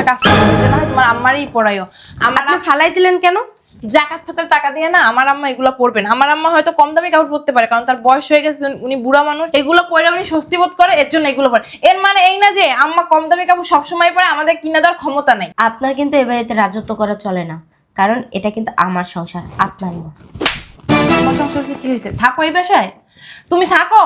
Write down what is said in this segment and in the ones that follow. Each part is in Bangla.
কাজ করো, এটা না হয় তোমার আম্মারই পড়াইও। আপনি ফালাই দিলেন কেন? জাকাত ফাতার টাকা দিয়ে না আমার আম্মা এগুলো পরবেন। আমার আম্মা হয়তো কম দামি কাপড় পরতে পারে, কারণ তার বয়স হয়ে গেছে, উনি বুড়া মানুষ। এগুলো পরে উনি স্বস্তি বোধ করে, এর জন্য এগুলো পরে। এর মানে এই না যে আম্মা কম দামি কাপড় সবসময় পরে, আমাদের কিনে দেওয়ার ক্ষমতা নাই। আপনার কিন্তু এ বাড়িতে রাজত্ব করা চলে না, কারণ এটা কিন্তু আমার সংসার, আপনার না। আমার সংসার হচ্ছে কি হয়েছে? থাকো এই বাসায়, তুমি থাকো।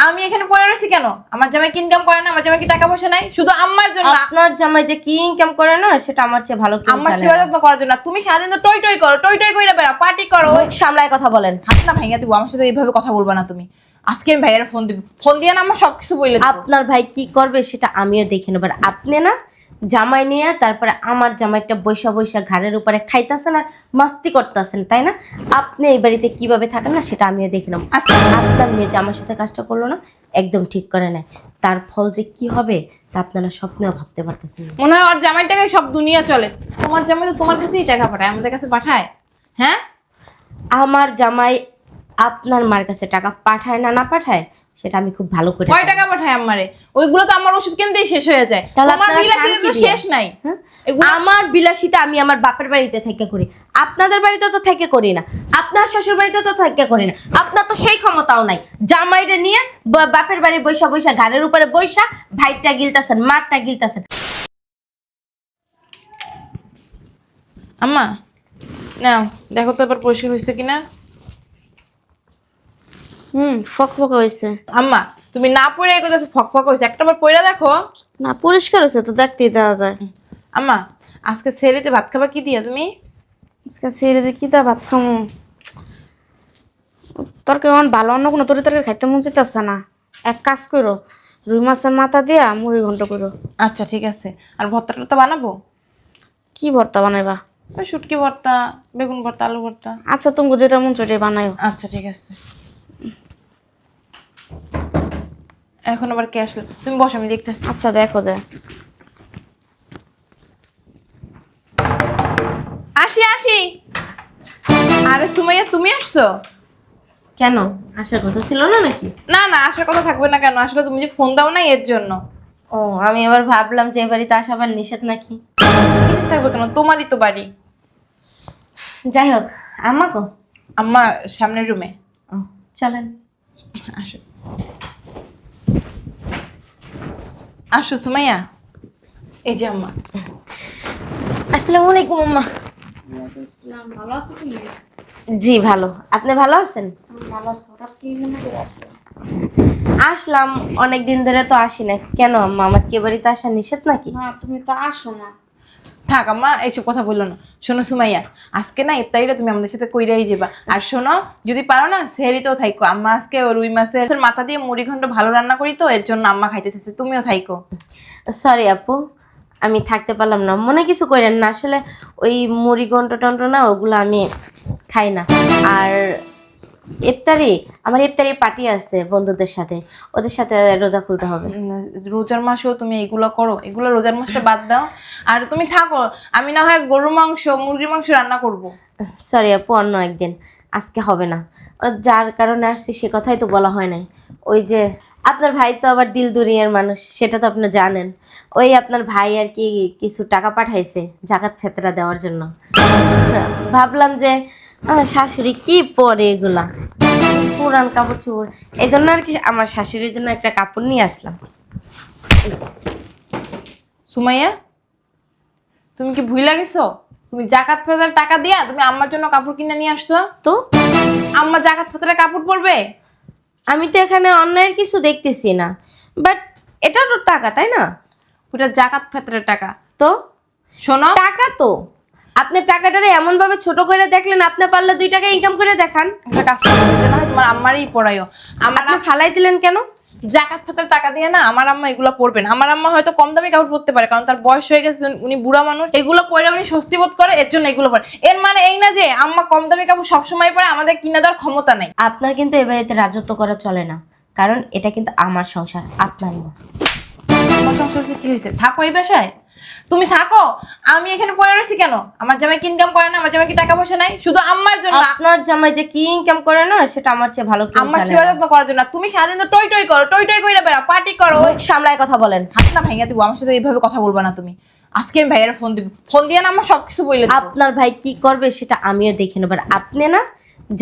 আমি এখানে পড়ে রয়েছি কেন? আমার জামাই কি ইনকাম করে না? আমার জামাই কি টাকা পয়সা নাই? শুধু আম্মার জন্য। আপনার জামাই যে কি ইনকাম করে না সেটা আমার চেয়ে ভালো কেউ আম্মার জানে সেবা না। যত্ন করার জন্য। তুমি সারাদিন তো টই টই করো, টই টই কইরা বেড়া, পার্টি করো। মুখ সামলায় কথা বলেন। হাত না ভেঙে দিব, আমার সাথে এইভাবে কথা বলবা না তুমি। আজকে আমি ভাইয়ের ফোন দিব, ফোন দিয়ে না আমার সবকিছু বলে দেব। আপনার ভাই কি করবে সেটা আমিও দেখে নেব। আর আপনি না জামাই নিয়ে তারপরে আমার জামাইটা বৈশা বৈশা ঘাড়ের উপরে খাইতেছেন আর মাস্তি করতেছেন, তাই না? আপনি এই বাড়িতে কিভাবে থাকেন না সেটা আমিও দেখে নেব। আচ্ছা। আপনার মেয়ে যে আমার সাথে কাজটা করলো না, একদম ঠিক করে নেয়। তার ফল যে কি হবে তা আপনারা স্বপ্নেও ভাবতে পারতেছেন না। মনে হয় ওর জামাইয়ের টাকায় সব দুনিয়া চলে। তোমার জামাই তো তোমার কাছেই টাকা পাঠায়, আমাদের কাছে পাঠায়? হ্যাঁ, আমার জামাই আপনার মার কাছে টাকা পাঠায় না না পাঠায় সেটা আমি খুব ভালো করে কয় জানি। টাকা পাঠায় আমারে? ওইগুলো তো আমার ওষুধ কিনতেই শেষ হয়ে যায়। তাহলে তোমার আপনারা বিলাসিতা খান কি তো দিয়ে? শেষ নাই। হ্যাঁ? এগুলো আমার বিলাসিতা আমি আমার বাপের বাড়িতে থেকে করি, আপনাদের বাড়িতে তো থেকে করি না। আপনার শ্বশুর বাড়িতে তো থেকে করি না। আপনার তো সেই ক্ষমতাও নাই জামাইরে নিয়ে বাপের বাড়ি বৈশা বৈশা ঘাড়ের উপরে বৈশা ভাইটা গিলতাছেন, মারটা গিলতাছেন। আম্মা নাও, দেখো তো এবার পরিষ্কার হয়েছে কিনা। ফক ফক হয়েছে। আম্মা তুমি না পড়ে এগো যাচ্ছ, ফক ফক হয়েছে, একটা বার পড়ে দেখো। না পরিষ্কার হয়েছে তো, দেখতেই দেওয়া যায়। আম্মা আজকে ছেলেতে ভাত খাবা কি দিয়া তুমি? আজকে ছেড়ে দেখি তা ভাত খামো। তরকারি আমার ভালো, অন্য কোনো তরকারি খাইতে মন চাইতেছে না। এক কাজ করো, রুই মাছের মাথা দিয়া মুড়ি ঘন্ট করো। আচ্ছা ঠিক আছে। আর ভর্তাটা তো বানাবো। কি ভর্তা বানাইবা? ওই শুটকি ভর্তা, বেগুন ভর্তা, আলু ভর্তা। আচ্ছা তুমি যেটা মন চাই ওটাই বানাইও। আচ্ছা ঠিক আছে। এখন আবার কে আসলো? তুমি বসো, আমি দেখতেছি। আচ্ছা দেখো যায়। আসি আসি। আরে সুমাইয়া তুমি আসছো? কেন আসার কথা ছিল না নাকি? না না, আসার কথা থাকবে না কেন? আসলে তুমি যে ফোন দাও না এর জন্য। ও আমি এবার ভাবলাম যে এ বাড়িতে আসা আবার নিষেধ নাকি। নিষেধ থাকবে কেন? তোমারই তো বাড়ি। যাই হোক, আমাকে আম্মা সামনের রুমে। চলেন। আসো আসো সুমাইয়া, এই যে আম্মা। আসসালামু আলাইকুম আম্মা। ভালো আছো তুমি? জি ভালো, আপনি ভালো আছেন? ভালো আছো? হঠাৎ কি মনে করে আসলো? আসলাম, অনেক দিন ধরে তো আসি না। কেন আম্মা, আমার কি এ বাড়িতে আসা নিষেধ নাকি? না তুমি তো আসো না। থাক আম্মা, এইসব কথা বললো না। শোনো সুমাইয়া, আজকে না ইফতারিটা তুমি আমাদের সাথে কইরাই যাবা। আর শোনো, যদি পারো না সেহরিতেও থাইকো। আম্মা আজকে রুই মাছের মাথা দিয়ে মুড়ি ঘন্ট ভালো রান্না করি, তো এর জন্য আম্মা খাইতে চাইছে, তুমিও থাইকো। সরি আপু, আমি থাকতে পারলাম না। মনে কিছু করেন না, আসলে ওই মুড়ি ঘন্ট টন্ট না ওগুলো আমি খাই না। আর আমার ইফতারি পার্টি আছে বন্ধুদের সাথে, ওদের সাথে রোজা খুলতে হবে। রোজার মাসেও তুমি এগুলো করো? এগুলো রোজার মাসটা বাদ দাও। আর তুমি থাকো, আমি না হয় গরুর মাংস মুরগির মাংস রান্না করব। সরি আপু, অন্য একদিন, আজকে হবে না। যার কারণে আসছি সে কথাই তো বলা হয় নাই। ওই যে আপনার ভাই তো আবার দিল দুনিয়ার মানুষ, সেটা তো আপনি জানেন। ওই আপনার ভাই আর কি কিছু টাকা পাঠাইছে জাকাত ফেতরা দেওয়ার জন্য। ভাবলাম যে আমার শাশুড়ি কি পরে এগুলা পুরান কাপড় চোপড়, এই জন্য আর কি আমার শাশুড়ির জন্য একটা কাপড় নিয়ে আসলাম। সুমাইয়া, তুমি কি ভুইলা গেছো? তুমি জাকাত ফেতরার টাকা দিয়া তুমি আম্মার জন্য কাপড় কিনে নিয়ে আসছো। তো আম্মা জাকাত ফেতরার কাপড় পরবে? আমি তো এখানে অন্যায়ের কিছু দেখতেছি না, বাট এটা তো টাকা, তাই না? ওটা জাকাত ফেতরার টাকা। তো শোনো, টাকা তো, আপনি টাকাটারে এমন ভাবে ছোট করে দেখলেন, আপনি পারলে 2 টাকা ইনকাম করে দেখান। একটা কাজ করো, এটা না হয় তোমার আম্মারই পড়াইও। আমার আপনি ফালাই দিলেন কেন? জাকাত ফেতরার টাকা দিয়ে না আমার আম্মা এগুলো পরবেন। আমার আম্মা হয়তো কম দামি কাপড় পরতে পারে, কারণ তার বয়স হয়ে গেছে, উনি বুড়া মানুষ। এগুলো পরে উনি স্বস্তি বোধ করে, এর জন্য এগুলো পরে। এর মানে এই না যে আম্মা কম দামি কাপড় সবসময় পরে, আমাদের কিনে দেওয়ার ক্ষমতা নাই। আপনার কিন্তু এ বাড়িতে রাজত্ব করা চলে না, কারণ এটা কিন্তু আমার সংসার, আপনার না। আমার সংসার হচ্ছে কি হয়েছে? থাকো এই বাসায়, তুমি থাকো। আমি এখানে পড়ে রয়েছি কেন? আমার জামাই কি ইনকাম করে না? আমার জামাই কি টাকা পয়সা নাই? শুধু আম্মার জন্য। আপনার জামাই যে কি ইনকাম করে না সেটা আমার চেয়ে ভালো কেউ আম্মার জানে সেবা না। যত্ন করার জন্য। তুমি সারাদিন তো টই টই করো, টই টই কইরা বেড়া, পার্টি করো। মুখ সামলায় কথা বলেন। হাত না ভেঙে দিব, আমার সাথে এইভাবে কথা বলবা না তুমি। আজকে আমি ভাইয়ের ফোন দিব, ফোন দিয়ে না আমার সবকিছু বলে দেব। আপনার ভাই কি করবে সেটা আমিও দেখে নেব। আর আপনি না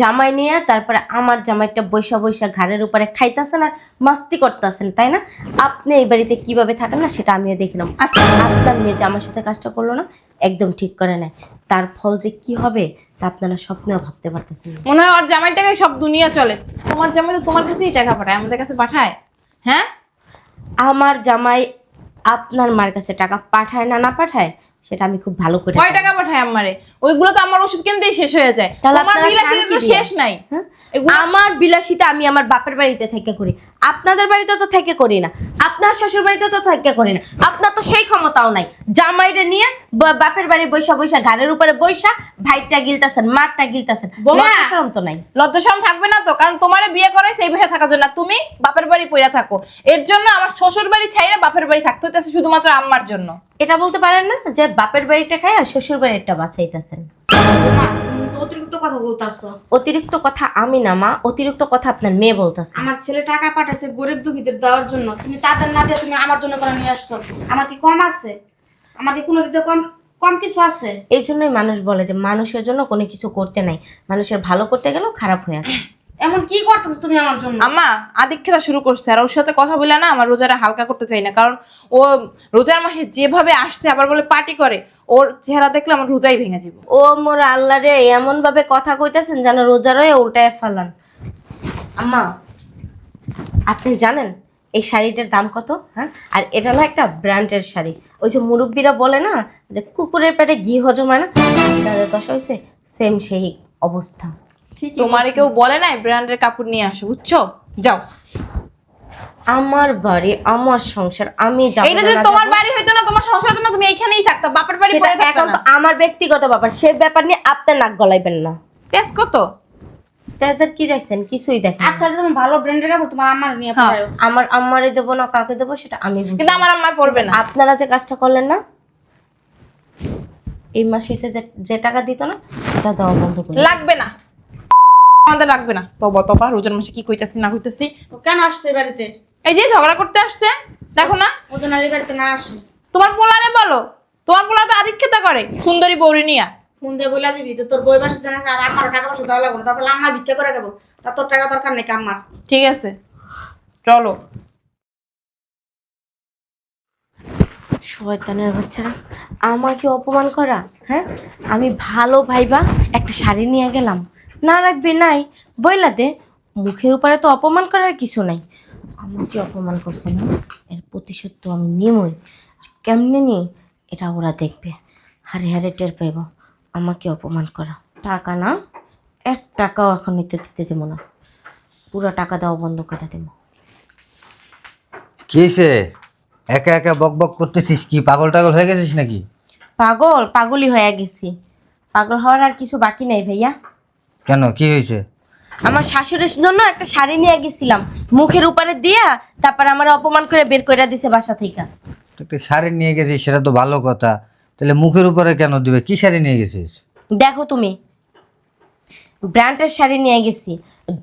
জামাই নিয়ে তারপরে আমার জামাইটা বৈশা বৈশা ঘাড়ের উপরে খাইতেছেন আর মাস্তি করতেছেন, তাই না? আপনি এই বাড়িতে কিভাবে থাকেন না সেটা আমিও দেখে নেব। আচ্ছা। আপনার মেয়ে জামার সাথে কাজটা করলো না, একদম ঠিক করে নেয়, তার ফল যে কি হবে তা আপনারা স্বপ্নেও ভাবতে পারতেছেন না। মনে হয় ওর জামাইয়ের টাকায় সব দুনিয়া চলে। তোমার জামাই তো তোমার কাছেই টাকা পাঠায়, আমাদের কাছে পাঠায়? হ্যাঁ, আমার জামাই আপনার মার কাছে টাকা পাঠায় না না পাঠায় সেটা আমি খুব ভালো করে কয় জানি। টাকা পাঠায় আমারে? ওইগুলো তো আমার ওষুধ কিনতেই শেষ হয়ে যায়। তাহলে তোমার আপনারা বিলাসিতা খান কি তো দিয়ে? শেষ নাই। হ্যাঁ? এগুলো আমার বিলাসিতা আমি আমার বাপের বাড়িতে থেকে করি, আপনাদের বাড়িতে তো থেকে করি না, আপনার শ্বশুর বাড়িতে তো থেকে করি না। আপনার তো সেই ক্ষমতাও নাই জামাইরে নিয়ে বাপের বাড়ি বৈশা বৈশা ঘাড়ের উপরে বৈশা ভাইটা গিলতাছেন, মারটা গিলতাছেন, বৌমা! লজ্জা শরম তো নাই। লজ্জা শরম থাকবে না তো, কারণ তোমারে বিয়ে করে সেই ভাষা থাকার জন্য। তুমি বাপের বাড়ি পইরা থাকো, এর জন্য আমার শ্বশুর বাড়ি ছাইরা বাপের বাড়ি থাকতে হইতেছে শুধুমাত্র আম্মার জন্য। এটা বলতে পারেন না যে বাপের বাড়িটা খায় আর শ্বশুর বাড়িটা বাঁচাইতেছেন? মা তুমি তো অতিরিক্ত কথা বলতাছো। অতিরিক্ত কথা আমি না মা, অতিরিক্ত কথা আপনার মেয়ে বলতেছে। আমার ছেলে টাকা পাঠাইছে গরিব দুঃখীদের দেওয়ার জন্য, তুমি তাদের না দিয়ে তুমি আমার জন্য করে নিয়ে আসছো। আমার কি কম আছে? আমার কি কোনো দিকে কম কম কিছু আছে? এই জন্যই মানুষ বলে যে মানুষের জন্য কোনো কিছু করতে নাই, মানুষের ভালো করতে গেলেও খারাপ হয়ে আসে। এমন কি করতেছো তুমি আমার জন্য? আম্মা আদিক্ষেতা শুরু করছে, আর ওর সাথে কথা বলে না আমার রোজাটা হালকা করতে চাই না, কারণ ও রোজার মাসে যেভাবে আসছে আবার বলে পার্টি করে, ওর চেহারা দেখলে আমার রোজাই ভেঙে যাবে। ও মোর আল্লাহ রে, এমন ভাবে কথা কইতাছেন যেন রোজা রয়ে উল্টায় ফেলান। আম্মা আপনি জানেন এই শাড়িটার দাম কত? হ্যাঁ, আর এটা না একটা ব্র্যান্ডের শাড়ি। ওই যে মুরব্বীরা বলে না যে কুকুরের পেটে ঘি হজম হয় না, আপনাদের দশা হয়েছে সেম সেই অবস্থা। তোমারে কেউ বলে নাই ব্র্যান্ডের কাপড় নিয়ে আসো, বুঝছো? যাও। আমার বাড়ি আমার সংসার, আমি যাবো এইটা না যদি না তোমার যাবো। বাড়ি হইতো না, তোমার সংসার হতো না, তুমি এইখানেই থাকতা, বাপের বাড়ি সেটা পড়ে থাকতা এখন তো না। আমার ব্যক্তিগত ব্যাপার, সেই ব্যাপার নিয়ে আপনি নাক গলাইবেন না। টেস্ট কত? তেজার কি দেখছেন? কিছুই দেখেন। আচ্ছা এটা তুমি ভালো ব্র্যান্ডের কাপড় তোমার আমার নিয়ে হ্যাঁ। পড়ায়। আমার আম্মারে দেবো না কাকে দেবো সেটা আমি বুঝি। কিন্তু আমার আম্মা পড়বে না। আপনারা যে কাজটা করলেন না, এই মাসেতে যে টাকা দিত না সেটা দেওয়া বন্ধ করে। লাগবে না, আমাদের লাগবে না। তবা তবা রোজার মাসে কি কইতাছি না কইতাছি। ও কেন আসছে এই বাড়িতে? এই যে ঝগড়া করতে আসছে, দেখো না? ওজন আর এই বাড়িতে না আসে। তোমার পোলারে বলো, তোমার পোলা তো আদিক্ষেতা করে সুন্দরী বৌরি নিয়া। ফোন দিয়ে বলে দিবি তো তোর বই বাসে জানা আর আমার টাকা পয়সা দেওয়া লাগবে, তারপর আম্মা ভিক্ষা করে দেবো। তা তোর টাকা দরকার নেই আমার। ঠিক আছে, চলো। শয়তানের বাচ্চারা আমাকে অপমান করা। হ্যাঁ, আমি ভালো ভাইবা একটা শাড়ি নিয়ে গেলাম, না রাখবে নাই বইলা দে, মুখের উপরে তো অপমান করার কিছু নাই। আমাকে অপমান করছে না, এর প্রতিশোধ তো আমি নিমই। কেমনে নি এটা ওরা দেখবে, হারে হারে টের পাইব আমাকে অপমান করা। টাকা না, 1 টাকাও এখন নিতে দিতে দেবো না, পুরো টাকা দেওয়া বন্ধ করে দেবো। কি হয়েছে? একা একা বক বক করতেছিস, কি পাগল টাগল হয়ে গেছিস নাকি? পাগলই হয়ে গেছি। পাগল হওয়ার আর কিছু বাকি নাই ভাইয়া। কেন, কি হয়েছে? আমার শাশুড়ির জন্য একটা শাড়ি নিয়ে গেছিলাম, মুখের উপরে দিয়া তারপর আমার অপমান করে বের করে দিছে বাসা থেকে। একটা শাড়ি নিয়ে গেছিস সেটা তো ভালো কথা, তাহলে মুখের উপরে কেন দিবে? কি শাড়ি নিয়ে গেছিস? দেখো তুমি, ব্র্যান্ডের শাড়ি নিয়ে গেছি।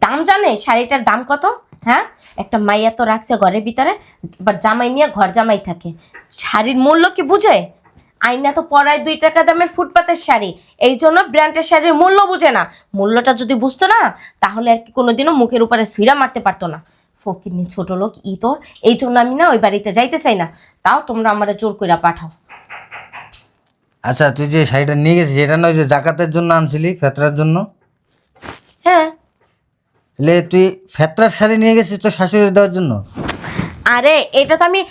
দাম জানে শাড়িটার দাম কত? হ্যাঁ, একটা মাইয়া তো রাখছে ঘরের ভিতরে, বা জামাই নিয়ে ঘর জামাই থাকে, শাড়ির মূল্য কি বুঝে? আইনা তো পরায় 2 টাকা দামের ফুটপাতের শাড়ি, এই জন্য ব্র্যান্ডের শাড়ির মূল্য বুঝে না। মূল্যটা যদি বুঝতো না তাহলে আর কি কোনোদিনও মুখের উপরে সুইরা মারতে পারতো না। ফকিরনি ছোট লোক ই তো, এই জন্য আমি না ওই বাড়িতে যাইতে চাই না। তাও তোমরা আমার জোর কইরা পাঠাও। আচ্ছা, তুই যে শাড়িটা নিয়ে গেছিস এটা নয় যে জাকাতের জন্য আনছিলি, ফেতরার জন্য? হ্যাঁ, তাহলে তুই ফেতরার শাড়ি নিয়ে গেছিস তোর শাশুড়ি দেওয়ার জন্য? আরে এটা তো আমি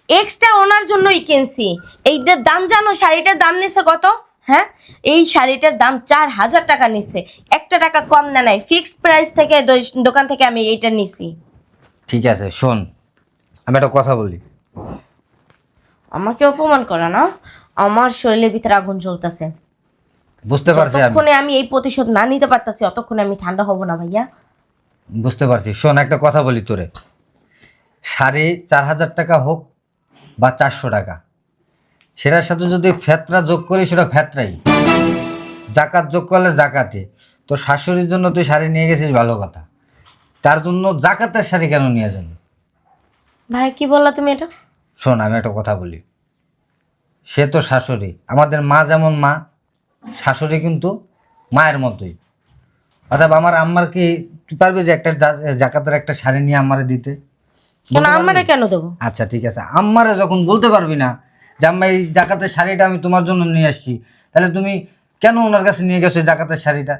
এক্সট্রা ওনার জন্যই কিনছি। এইটার দাম জানো শাড়িটার দাম নিছে কত? হ্যাঁ, এই শাড়িটার দাম 4000 টাকা নিছে, 1 টাকা কম না নাই, ফিক্সড প্রাইস থেকে দোকান থেকে আমি এইটা নিছি। ঠিক আছে, শোন আমি একটা কথা বলি। আমাকে অপমান করা না, আমার শরীরের ভিতরে আগুন জ্বলতেছে। বুঝতে পারছি আমি, যতক্ষণে আমি এই প্রতিশোধ না নিতে পারতাছি অতক্ষণে আমি ঠান্ডা হব না ভাইয়া। বুঝতে পারছি। শোন একটা কথা বলি তোরে, শাড়ি 4000 টাকা হোক বা 400 টাকা, সেটার সাথে যদি ফেতরা যোগ করি সেটা ফেতরাই, জাকাত যোগ করলে জাকাতে। তোর শাশুড়ির জন্য তুই শাড়ি নিয়ে গেছিস ভালো কথা, তার জন্য জাকাতের শাড়ি কেন নিয়ে যাবি? ভাই কি বললা তুমি এটা? শোন আমি একটা কথা বলি, সে তো শাশুড়ি, আমাদের মা যেমন মা, শাশুড়ি কিন্তু মায়ের মতোই। অর্থাৎ আমার আম্মার কি তুই পারবি যে একটা জাকাতের একটা শাড়ি নিয়ে আমারে দিতে? কেন বলতে পারবি? আমারে কেন দেবো? আচ্ছা ঠিক আছে, আম্মারে যখন বলতে পারবি না যে আম্মা এই জাকাতের শাড়িটা আমি তোমার জন্য নিয়ে আসছি, তাহলে তুমি কেন ওনার কাছে নিয়ে গেছো এই জাকাতের শাড়িটা?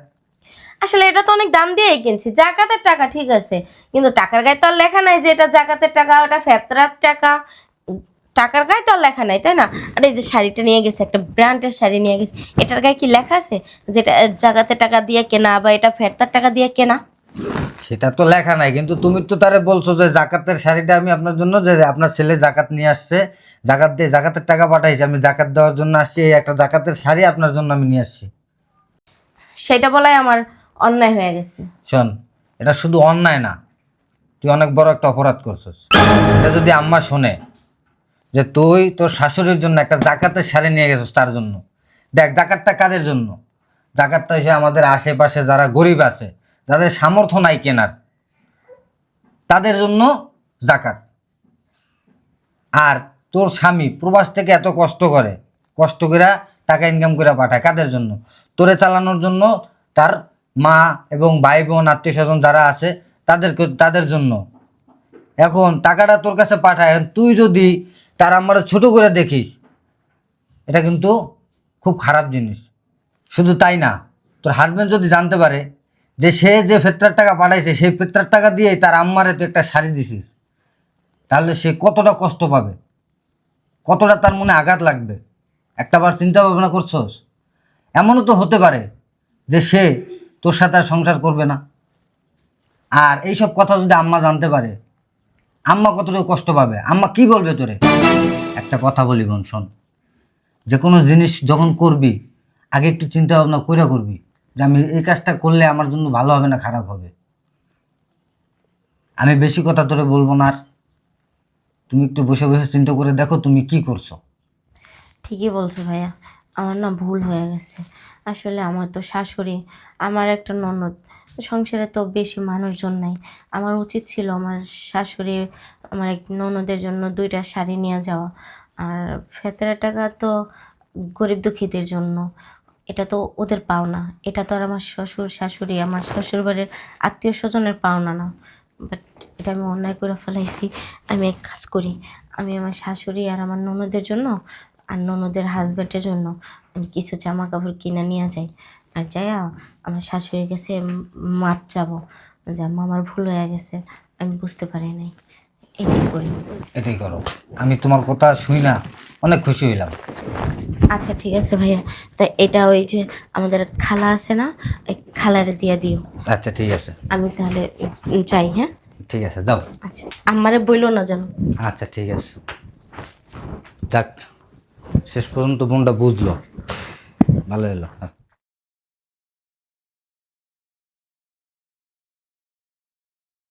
আসলে এটা তো অনেক দাম দিয়েই কিনছি, জাকাতের টাকা ঠিক আছে, কিন্তু টাকার গায়ে তো আর লেখা নাই যে এটা জাকাতের টাকা, ওটা ফেতরার টাকা। টাকার গায়ে তো আর লেখা নাই, তাই না? আর এই যে শাড়িটা নিয়ে গেছে, একটা ব্র্যান্ডের শাড়ি নিয়ে গেছে, এটার গায়ে কি লেখা আছে যেটা জাকাতের টাকা দিয়ে কেনা বা এটা ফেরতার টাকা দিয়ে কেনা? সেটা তো লেখা নাই, কিন্তু তুমি তো তারে বলছো যে জাকাতের শাড়িটা আমি আপনার জন্য, যে আপনার ছেলে জাকাত নিয়ে আসছে, জাকাত দিয়ে জাকাতের টাকা পাঠাইছে, আমি জাকাত দেওয়ার জন্য আসছি, এই একটা জাকাতের শাড়ি আপনার জন্য আমি নিয়ে আসছি। সেটা বলাই আমার অন্যায় হয়ে গেছে। শোন, এটা শুধু অন্যায় না, তুই অনেক বড় একটা অপরাধ করছিস। এটা যদি আম্মা শোনে যে তুই তোর শাশুড়ির জন্য একটা জাকাতের শাড়ি নিয়ে গেছিস, তার জন্য দেখ জাকাতটা কাদের জন্য? জাকাতটা হচ্ছে আমাদের আশেপাশে যারা গরিব আছে, যাদের সামর্থ্য নাই কেনার, তাদের জন্য জাকাত। আর তোর স্বামী প্রবাস থেকে এত কষ্ট করে, কষ্ট করে টাকা ইনকাম করে পাঠায় কাদের জন্য? তোরে চালানোর জন্য, তার মা এবং ভাই বোন আত্মীয় স্বজন যারা আছে তাদের জন্য। এখন টাকাটা তোর কাছে পাঠায়, এখন তুই যদি তার আমরা ছোট করে দেখিস, এটা কিন্তু খুব খারাপ জিনিস। শুধু তাই না, তোর হাজবেন্ড যদি জানতে পারে যে সে যে ফেতরার টাকা পাঠাইছে, সেই ফেতরার টাকা দিয়েই তার আম্মারে তুই একটা শাড়ি দিছিস, তাহলে সে কতটা কষ্ট পাবে, কতটা তার মনে আঘাত লাগবে। একটাবার চিন্তা ভাবনা করছোস? এমনও তো হতে পারে যে সে তোর সাথে আর সংসার করবে না। আর এইসব কথা যদি আম্মা জানতে পারে, আম্মা কতটুকু কষ্ট পাবে, আম্মা কি বলবে তোরে? একটা কথা বলি বোন, শোন, যে কোনো জিনিস যখন করবি আগে একটু চিন্তা ভাবনা করে করবি যে আমি এই কাজটা করলে আমার জন্য ভালো হবে না খারাপ হবে। আমি বেশি কথা তোরে বলবো না, আর তুমি একটু বসে বসে চিন্তা করে দেখো তুমি কি করছো। ঠিকই বলছো ভাইয়া, আমার না ভুল হয়ে গেছে। আসলে আমার তো শাশুড়ি, আমার একটা ননদ, সংসারে তো বেশি মানুষজন নাই। আমার উচিত ছিল আমার শাশুড়ি, আমার এক ননদের জন্য 2টা শাড়ি নিয়ে যাওয়া। আর ফেতরা টাকা তো গরিব দুঃখীদের জন্য, এটা তো ওদের পাওনা। এটা তো আর আমার শ্বশুর শাশুড়ি, আমার শ্বশুর বাড়ির আত্মীয় স্বজনের পাওনা না। বাট এটা আমি অন্যায় করে ফেলাইছি। আমি এক কাজ করি, আমি আমার শাশুড়ি আর আমার ননদের জন্য আর ননদের হাজব্যান্ডের জন্য আমি কিছু জামা কাপড় কিনে নিয়ে যাই। আর যাইয়া আমার শাশুড়ির কাছে মাপ চাবো যে আম্মা আমার ভুল হয়ে গেছে, আমি বুঝতে পারি নাই। এটাই করি। এটাই করো। আমি তোমার কথা শুই না অনেক খুশি হইলাম। আচ্ছা ঠিক আছে ভাইয়া, তা এটা ওই যে আমাদের খালা আছে না, ওই খালারে দিয়ে দিও। আচ্ছা ঠিক আছে। আমি তাহলে যাই, হ্যাঁ? ঠিক আছে, যাও। আচ্ছা, আমারে বইলো না যেন। আচ্ছা ঠিক আছে। যাক, শেষ পর্যন্ত বোনটা বুঝলো, ভালো হলো। হ্যাঁ।